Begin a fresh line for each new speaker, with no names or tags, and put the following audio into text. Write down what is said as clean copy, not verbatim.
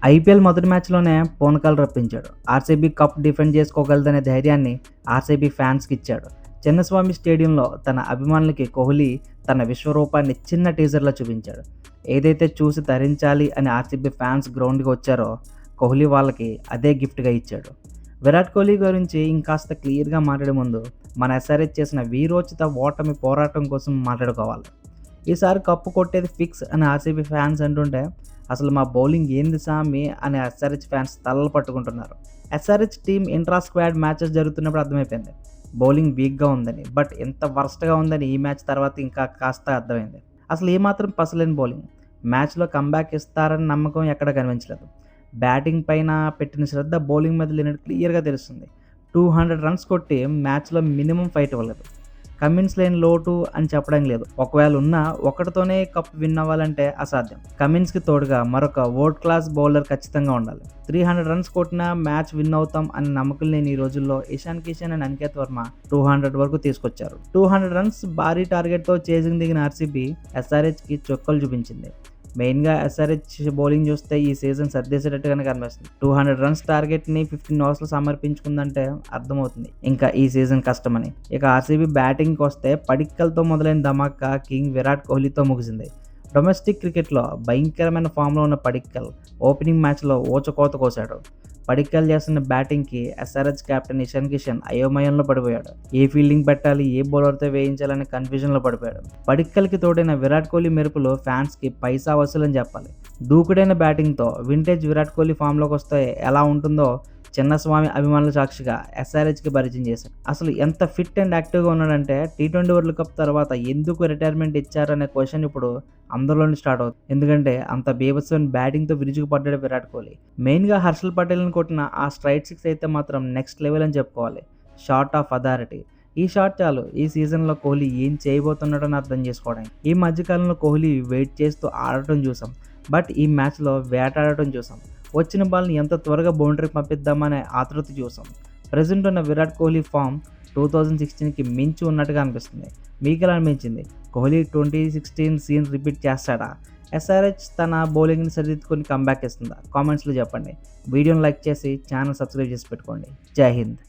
IPL మొదటి మ్యాచ్‌లోనే పూనకాలు రప్పించాడు. RCB cup defend చేసుకోగలదనే ధైర్యాన్ని ఆర్సీబీ ఫ్యాన్స్‌కి ఇచ్చాడు. చిన్నస్వామి స్టేడియంలో తన అభిమానులకి కోహ్లీ తన విశ్వరూపాన్ని చిన్న టీజర్‌లో చూపించాడు. ఏదైతే చూసి తరించాలి అని ఆర్సీబీ ఫ్యాన్స్ గ్రౌండ్‌కి వచ్చారో కోహ్లీ వాళ్ళకి అదే గిఫ్ట్‌గా ఇచ్చాడు. విరాట్ కోహ్లీ గురించి ఇంకాస్త క్లియర్‌గా మాట్లాడే ముందు మన ఎస్ఆర్హెచ్ చేసిన వీరోచిత ఓటమి పోరాటం కోసం మాట్లాడుకోవాలి. ఈసారి కప్పు కొట్టేది ఫిక్స్ అని ఆర్సీబీ ఫ్యాన్స్ అంటుంటే అసలు మా బౌలింగ్ ఏంది సామి అని ఎస్ఆర్హెచ్ ఫ్యాన్స్ తలలు పట్టుకుంటున్నారు. SRH team intra squad matches జరుగుతున్నప్పుడు అర్థమైపోయింది బౌలింగ్ వీక్గా ఉందని. బట్ ఎంత వర్స్ట్గా ఉందని ఈ మ్యాచ్ తర్వాత ఇంకా కాస్త అర్థమైంది. అసలు ఏమాత్రం పసలేని బౌలింగ్. మ్యాచ్లో కంబ్యాక్ ఇస్తారని నమ్మకం ఎక్కడ కనిపించలేదు. బ్యాటింగ్ పైన పెట్టిన శ్రద్ధ బౌలింగ్ మీద లేనట్టు క్లియర్గా తెలుస్తుంది. 200 రన్స్ కొట్టి మ్యాచ్లో మినిమం ఫైట్ ఇవ్వలేదు. కమిన్స్ లేని లోటు అని చెప్పడం లేదు. ఒకవేళ ఉన్నా ఒకటితోనే కప్ విన్ అవ్వాలంటే అసాధ్యం. కమిన్స్కి తోడుగా మరొక వరల్డ్ క్లాస్ బౌలర్ ఖచ్చితంగా ఉండాలి. 300 రన్స్ కొట్టినా మ్యాచ్ విన్ అవుతాం అని నమ్మకం లేని ఈ రోజుల్లో ఇషాన్ కిషన్ అండ్ అనికేత్ వర్మ 200 వరకు తీసుకొచ్చారు. 200 రన్స్ భారీ టార్గెట్తో చేసింగ్ దిగిన ఆర్సీబీ ఎస్ఆర్హెచ్కి చుక్కలు చూపించింది. మెయిన్గా ఎస్ఆర్హెచ్ బౌలింగ్ చూస్తే ఈ సీజన్ సర్దేసేటట్టుగానే కనిపిస్తుంది. 200 రన్స్ టార్గెట్ని 15 ఓవర్స్లో సమర్పించుకుందంటే అర్థమవుతుంది ఇంకా ఈ సీజన్ కష్టమని. ఇక ఆర్సీబీ బ్యాటింగ్కి వస్తే పడిక్కల్తో మొదలైన ధమాకా కింగ్ విరాట్ కోహ్లీతో ముగిసింది. డొమెస్టిక్ క్రికెట్లో భయంకరమైన ఫామ్లో ఉన్న పడిక్కల్ ఓపెనింగ్ మ్యాచ్లో ఊచకోత కోశాడు. పడిక్కల్ చేస్తున్న బ్యాటింగ్కి ఎస్ఆర్హెచ్ కెప్టెన్ ఇషాన్ కిషన్ అయోమయంలో పడిపోయాడు. ఏ ఫీల్డింగ్ పెట్టాలి, ఏ బౌలర్తో వేయించాలనే కన్ఫ్యూజన్లో పడిపోయాడు. పడిక్కల్కి తోడైన విరాట్ కోహ్లీ మెరుపులు ఫ్యాన్స్కి పైసా వసూలని చెప్పాలి. దూకుడైన బ్యాటింగ్తో వింటేజ్ విరాట్ కోహ్లీ ఫామ్లోకి వస్తే ఎలా ఉంటుందో చిన్నస్వామి అభిమానుల సాక్షిగా ఎస్ఆర్హెచ్కి పరిచయం చేశాడు. అసలు ఎంత ఫిట్ అండ్ యాక్టివ్గా ఉన్నాడంటే T20 వరల్డ్ కప్ తర్వాత ఎందుకు రిటైర్మెంట్ ఇచ్చారనే క్వశ్చన్ ఇప్పుడు అందరిలోనే స్టార్ట్ అవుతుంది. ఎందుకంటే అంత బీభత్సమైన బ్యాటింగ్తో విరుచుకుపడ్డాడు విరాట్ కోహ్లీ. మెయిన్గా హర్షల్ పటేల్ని కొట్టిన ఆ స్ట్రైట్ సిక్స్ అయితే మాత్రం నెక్స్ట్ లెవెల్ అని చెప్పుకోవాలి. Shot of authority. ఈ షాట్ చాలు ఈ సీజన్లో కోహ్లీ ఏం చేయబోతున్నాడని అర్థం చేసుకోవడానికి. ఈ మధ్యకాలంలో కోహ్లీ వెయిట్ చేస్తూ ఆడటం చూసాం. బట్ ఈ మ్యాచ్లో వేటాడటం చూసాం. వచ్చిన బాల్ని ఎంత త్వరగా బౌండరీకి పంపిద్దామనే ఆతృత చూసాం. ప్రజెంట్ ఉన్న విరాట్ కోహ్లీ ఫామ్ 2016కి మించి ఉన్నట్టుగా అనిపిస్తుంది. మీకు ఎలా అనిపించింది? కోహ్లీ 2016 సీన్ రిపీట్ చేస్తాడా? ఎస్ఆర్హెచ్ తన బౌలింగ్ని సరిదిద్దుకొని కంబ్యాక్ ఇస్తుందా? కామెంట్స్లో చెప్పండి. వీడియోని లైక్ చేసి ఛానల్ సబ్స్క్రైబ్ చేసి పెట్టుకోండి. జై హింద్.